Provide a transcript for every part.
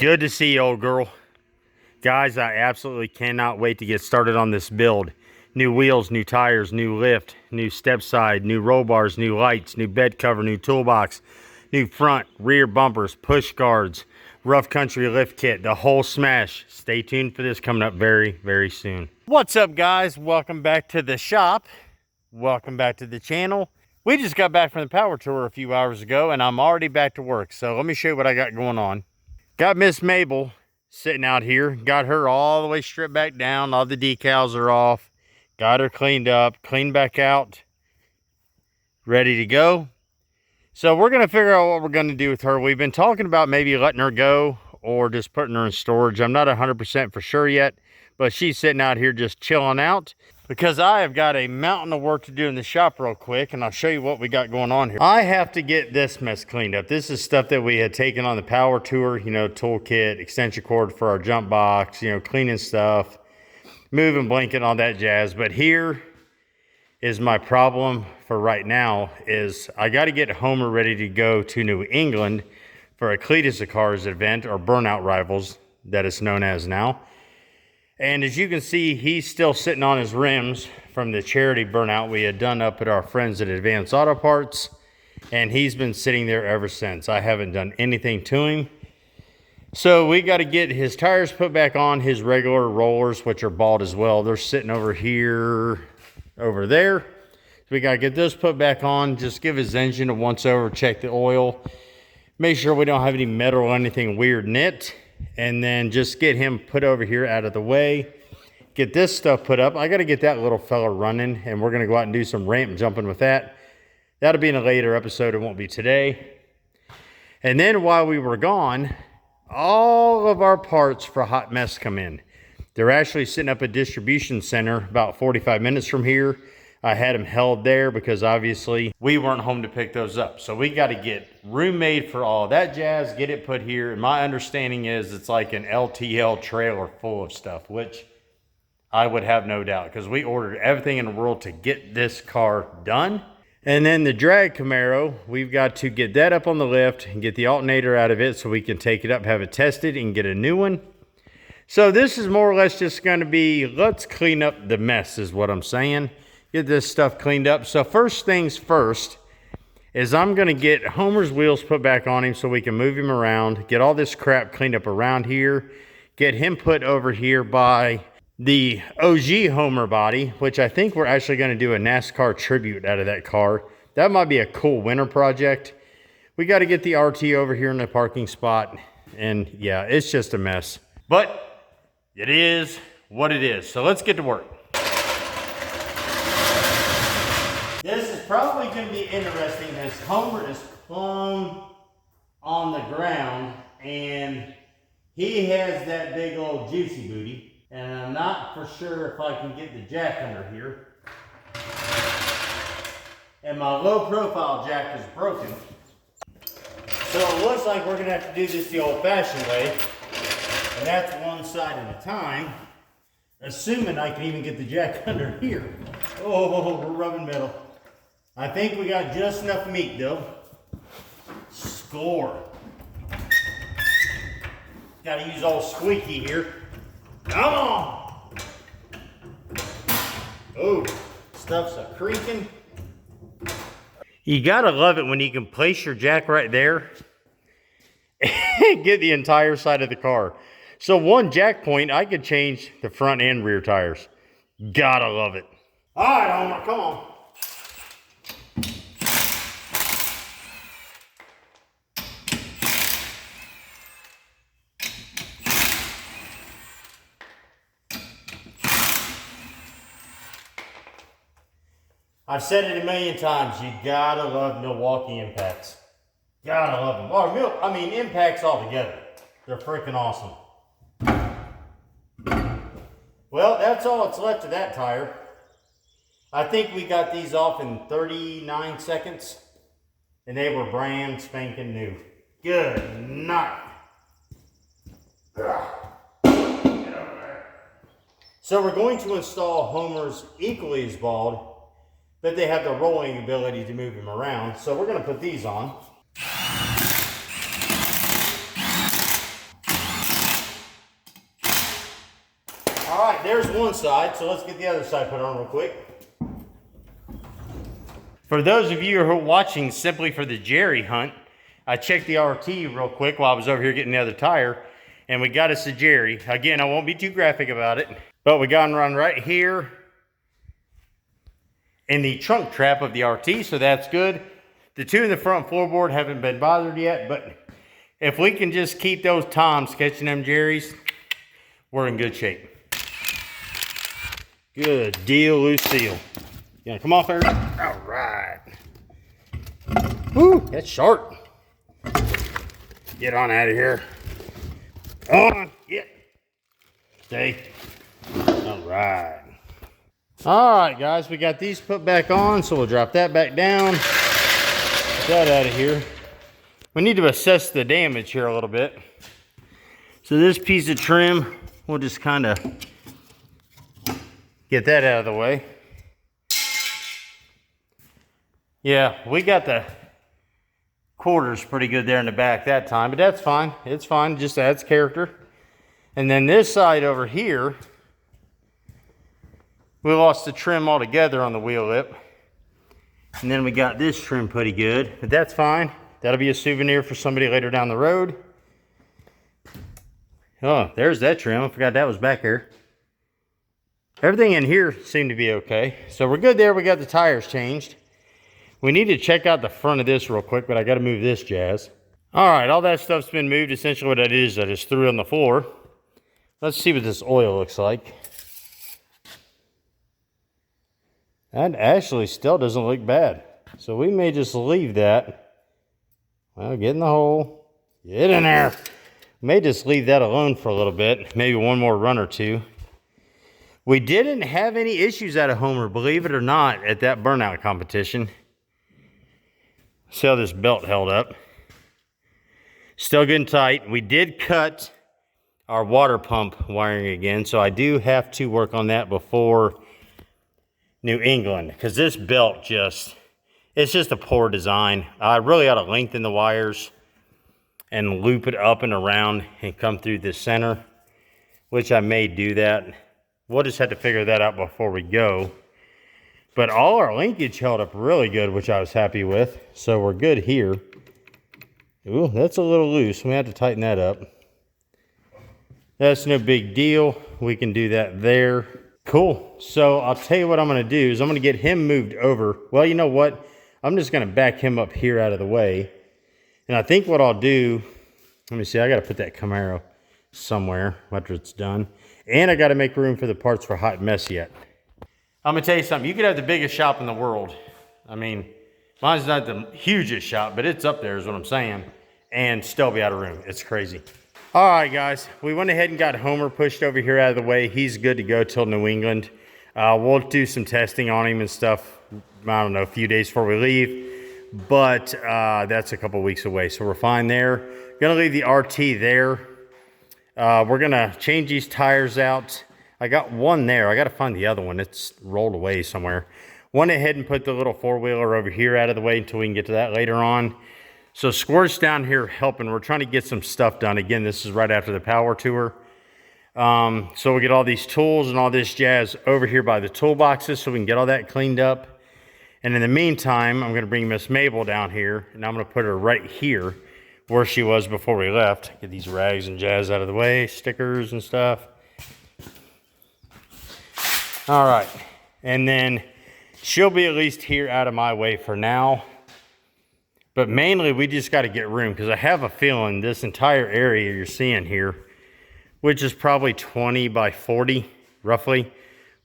Good to see you, old girl. Guys, I absolutely cannot wait to get started on this build. New wheels, new tires, new lift, new step side, new roll bars, new lights, new bed cover, new toolbox, new front, rear bumpers, push guards, rough country lift kit, the whole smash. Stay tuned for this coming up very, very soon. What's up, guys? Welcome back to the shop. Welcome back to the channel. We just got back from the power tour a few hours ago and I'm already back to work. So let me show you what I got going on. Got Miss Mabel sitting out here. Got her all the way stripped back down. All the decals are off. Got her cleaned up, cleaned back out, ready to go. So we're going to figure out what we're going to do with her. We've been talking about maybe letting her go or just putting her in storage. I'm not 100% for sure yet, but she's sitting out here just chilling out because I have got a mountain of work to do in the shop real quick, and I'll show you what we got going on here. I have to get this mess cleaned up. This is stuff that we had taken on the power tour, you know, toolkit, extension cord for our jump box, you know, cleaning stuff, moving blanket, all that jazz. But here is my problem for right now is I got to get Homer ready to go to New England for a Cleetus and Cars event, or Burnout Rivals that it's known as now. And as you can see, he's still sitting on his rims from the charity burnout we had done up at our friends at Advanced Auto Parts. And he's been sitting there ever since. I haven't done anything to him. So we got to get his tires put back on, his regular rollers, which are bald as well. They're sitting over here, over there. So we got to get those put back on. Just give his engine a once over, check the oil. Make sure we don't have any metal or anything weird in it. And then just get him put over here out of the way. Get this stuff put up. I got to get that little fella running, and we're going to go out and do some ramp jumping with that. That'll be in a later episode. It won't be today. And then while we were gone, all of our parts for Hot Mess come in. They're actually sitting up at distribution center about 45 minutes from here. I had them held there because obviously we weren't home to pick those up. So we got to get room made for all that jazz, get it put here. And my understanding is it's like an LTL trailer full of stuff, which I would have no doubt because we ordered everything in the world to get this car done. And then the drag Camaro, we've got to get that up on the lift and get the alternator out of it so we can take it up, have it tested, and get a new one. So this is more or less just going to be, let's clean up the mess is what I'm saying. Get this stuff cleaned up. So first things first is I'm going to get Homer's wheels put back on him so we can move him around, get all this crap cleaned up around here, get him put over here by the OG Homer body, which I think we're actually going to do a NASCAR tribute out of that car. That might be a cool winter project. We got to get the RT over here in the parking spot. And yeah, it's just a mess. But it is what it is. So let's get to work. This is probably going to be interesting as Homer is plumb on the ground and he has that big old juicy booty, and I'm not for sure if I can get the jack under here. And my low profile jack is broken. So it looks like we're going to have to do this the old fashioned way, and that's one side at a time, assuming I can even get the jack under here. Oh, we're rubbing metal. I think we got just enough meat though. Score. Gotta use old squeaky here. Come on! Oh, stuff's a creaking. You gotta love it when you can place your jack right there and get the entire side of the car. So one jack point, I could change the front and rear tires. Gotta love it. All right, Homer, come on. I've said it a million times, you gotta love Milwaukee impacts. Gotta love them. Or, impacts altogether. They're freaking awesome. Well, that's all that's left of that tire. I think we got these off in 39 seconds. And they were brand spanking new. Good night. Get over there. So we're going to install Homer's equally as bald, but they have the rolling ability to move him around. So we're going to put these on. All right, there's one side, so let's get the other side put on real quick. For those of you who are watching simply for the Jerry hunt, I checked the RT real quick while I was over here getting the other tire, and we got us a Jerry. Again, I won't be too graphic about it, but we got one right here in the trunk trap of the RT, so that's good. The two in the front floorboard haven't been bothered yet, but if we can just keep those toms catching them Jerrys, we're in good shape. Good deal, Lucille. You gonna come off there? All right. Woo, that's sharp. Get on out of here. On, get. Stay. All right. All right, guys, we got these put back on, so we'll drop that back down. Get that out of here. We need to assess the damage here a little bit. So this piece of trim, we'll just kind of get that out of the way. Yeah, we got the quarters pretty good there in the back that time, but that's fine. It's fine, just adds character. And then this side over here, we lost the trim altogether on the wheel lip. And then we got this trim pretty good, but that's fine. That'll be a souvenir for somebody later down the road. Oh, there's that trim. I forgot that was back here. Everything in here seemed to be okay. So we're good there. We got the tires changed. We need to check out the front of this real quick, but I got to move this jazz. All right, all that stuff's been moved. Essentially what that is, I just threw it on the floor. Let's see what this oil looks like. That actually still doesn't look bad. So we may just leave that. Well, get in the hole. Get in there. May just leave that alone for a little bit. Maybe one more run or two. We didn't have any issues out of Homer, believe it or not, at that burnout competition. See how this belt held up. Still good and tight. We did cut our water pump wiring again, so I do have to work on that before New England, because this belt it's just a poor design. I really ought to lengthen the wires and loop it up and around and come through the center, which I may do that. We'll just have to figure that out before we go. But all our linkage held up really good, which I was happy with. So we're good here. Ooh, that's a little loose. We have to tighten that up. That's no big deal. We can do that there. Cool. So I'll tell you what I'm going to do is I'm going to get him moved over. Well, you know what? I'm just going to back him up here out of the way. And I think what I'll do, let me see, I got to put that Camaro somewhere after it's done. And I got to make room for the parts for hot mess yet. I'm going to tell you something. You could have the biggest shop in the world. I mean, mine's not the hugest shop, but it's up there is what I'm saying. And still be out of room. It's crazy. All right, guys. We went ahead and got Homer pushed over here out of the way. He's good to go till New England. We'll do some testing on him and stuff, I don't know, a few days before we leave. But that's a couple weeks away, so we're fine there. Going to leave the RT there. We're going to change these tires out. I got one there. I got to find the other one. It's rolled away somewhere. Went ahead and put the little four-wheeler over here out of the way until we can get to that later on. So Squirt's down here helping. We're trying to get some stuff done. Again, this is right after the power tour. So we get all these tools and all this jazz over here by the toolboxes so we can get all that cleaned up. And in the meantime, I'm going to bring Miss Mabel down here, and I'm going to put her right here where she was before we left. Get these rags and jazz out of the way, stickers and stuff. All right, and then she'll be at least here out of my way for now. But mainly, we just got to get room, because I have a feeling this entire area you're seeing here, which is probably 20 by 40, roughly,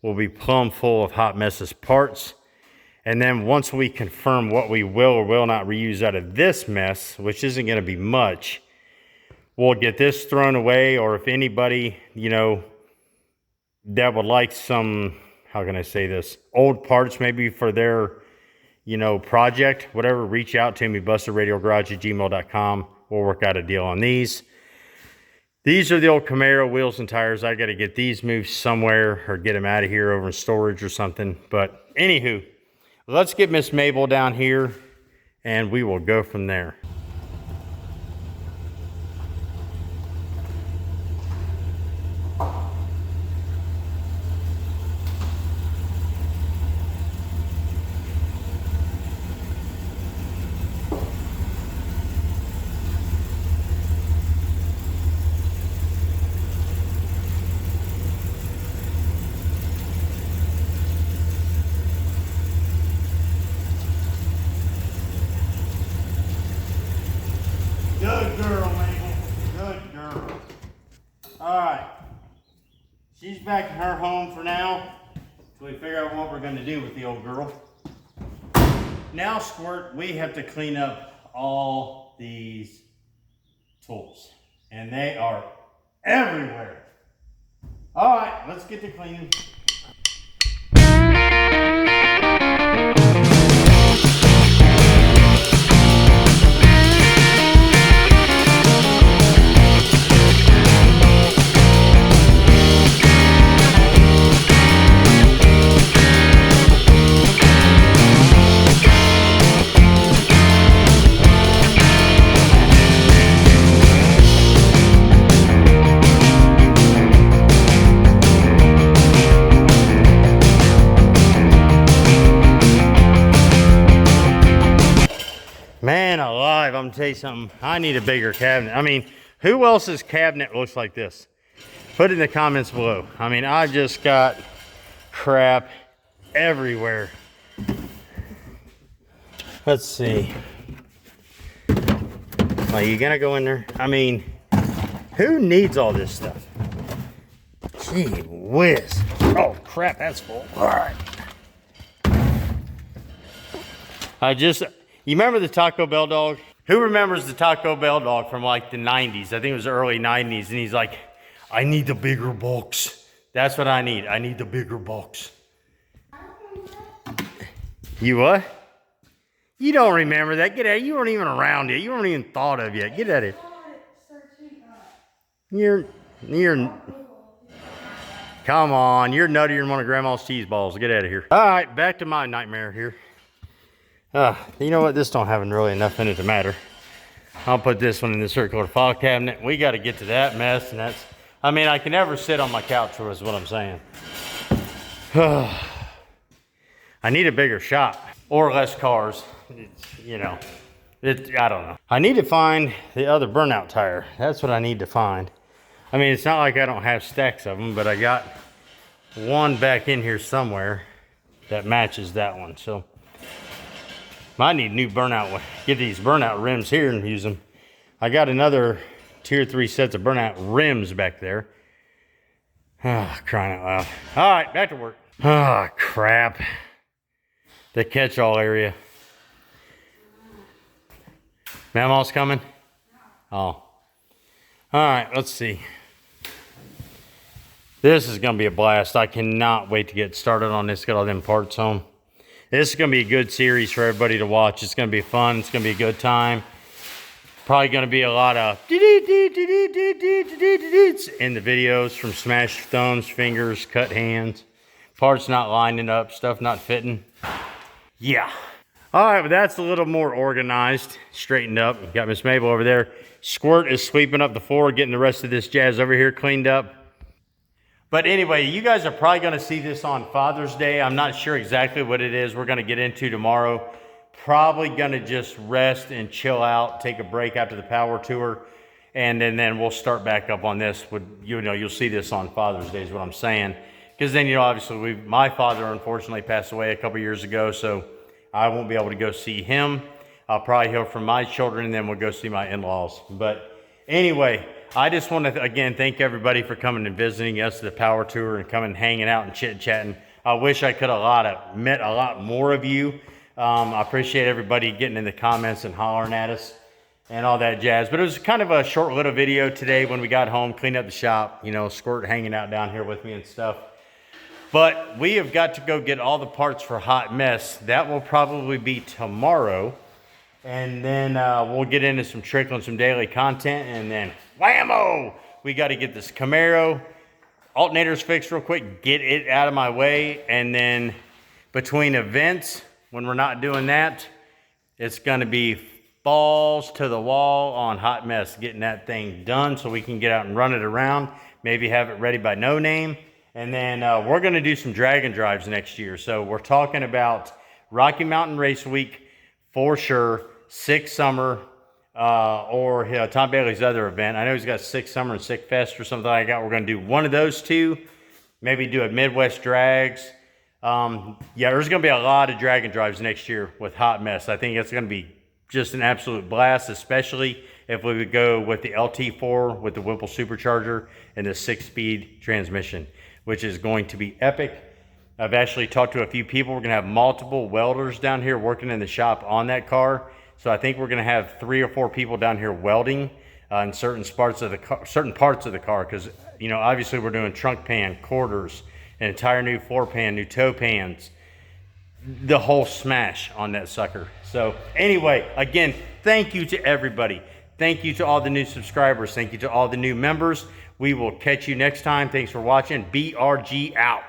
will be plumb full of Hot Messes parts. And then once we confirm what we will or will not reuse out of this mess, which isn't going to be much, we'll get this thrown away. Or if anybody, you know, that would like some, how can I say this, old parts maybe for their, you know, project, whatever, reach out to me, busterradiogarage@gmail.com. We'll work out a deal on these. These are the old Camaro wheels and tires. I got to get these moved somewhere or get them out of here over in storage or something. But anywho, let's get Miss Mabel down here and we will go from there. All right. She's back in her home for now. So we figure out what we're going to do with the old girl. Now, Squirt, we have to clean up all these tools. And they are everywhere. All right, let's get to cleaning. Man alive, I'm gonna tell you something. I need a bigger cabinet. I mean, who else's cabinet looks like this? Put it in the comments below. I mean, I've just got crap everywhere. Let's see. Are you gonna go in there? I mean, who needs all this stuff? Gee whiz. Oh crap, that's full. All right. You remember the Taco Bell dog? Who remembers the Taco Bell dog from like the 90s? I think it was the early 90s. And he's like, I need the bigger box. That's what I need. I need the bigger box. You what? You don't remember that. Get out of here. You weren't even around yet. You weren't even thought of yet. Get out of here. You're, come on. You're nuttier than one of Grandma's cheese balls. Get out of here. All right, back to my nightmare here. You know what? This don't have really enough in it to matter. I'll put this one in the circular file cabinet. We got to get to that mess, and that's, I mean, I can never sit on my couch, is what I'm saying. I need a bigger shop or less cars. You know, I don't know. I need to find the other burnout tire. That's what I need to find. I mean, it's not like I don't have stacks of them, but I got one back in here somewhere that matches that one. So I need new burnout. Get these burnout rims here and use them. I got another tier 3 sets of burnout rims back there. Ah, crying out loud. All right, back to work. Ah, crap. The catch-all area. Mama's coming? Oh. All right, let's see. This is going to be a blast. I cannot wait to get started on this. Get all them parts home. This is going to be a good series for everybody to watch. It's going to be fun. It's going to be a good time. Probably going to be a lot of in the videos from smashed thumbs, fingers, cut hands, parts not lining up, stuff not fitting. Yeah. All right, but that's a little more organized, straightened up. Got Miss Mabel over there. Squirt is sweeping up the floor, getting the rest of this jazz over here cleaned up. But anyway, you guys are probably going to see this on Father's Day. I'm not sure exactly what it is we're going to get into tomorrow. Probably going to just rest and chill out, take a break after the power tour, and then we'll start back up on this. You'll see this on Father's Day is what I'm saying. Because then, obviously my father unfortunately passed away a couple years ago, so I won't be able to go see him. I'll probably hear from my children, and then we'll go see my in-laws. But anyway, I just want to, again, thank everybody for coming and visiting us at the power tour and coming hanging out and chit-chatting. I wish I could have met a lot more of you. I appreciate everybody getting in the comments and hollering at us and all that jazz. But it was kind of a short little video today when we got home, cleaned up the shop, Squirt hanging out down here with me and stuff. But we have got to go get all the parts for Hot Mess. That will probably be tomorrow. And then we'll get into some trickling, some daily content, and then whammo! We got to get this Camaro alternators fixed real quick, get it out of my way, and then between events, when we're not doing that, it's going to be balls to the wall on Hot Mess, getting that thing done so we can get out and run it around, maybe have it ready by No Name, and then we're going to do some drag and drives next year. So we're talking about Rocky Mountain Race Week for sure, Sick Summer, or Tom Bailey's other event. I know he's got Sick Summer and Sick Fest or something like that. We're going to do one of those two, maybe do a Midwest Drags. Yeah, there's going to be a lot of drag and drives next year with Hot Mess. I think it's going to be just an absolute blast, especially if we would go with the LT4 with the Whipple supercharger and the 6-speed transmission, which is going to be epic. I've actually talked to a few people. We're gonna have multiple welders down here working in the shop on that car. So I think we're gonna have 3 or 4 people down here welding in certain parts of the car, because you know, obviously we're doing trunk pan, quarters, an entire new floor pan, new toe pans, the whole smash on that sucker. So anyway, again, thank you to everybody. Thank you to all the new subscribers. Thank you to all the new members. We will catch you next time. Thanks for watching. BRG out.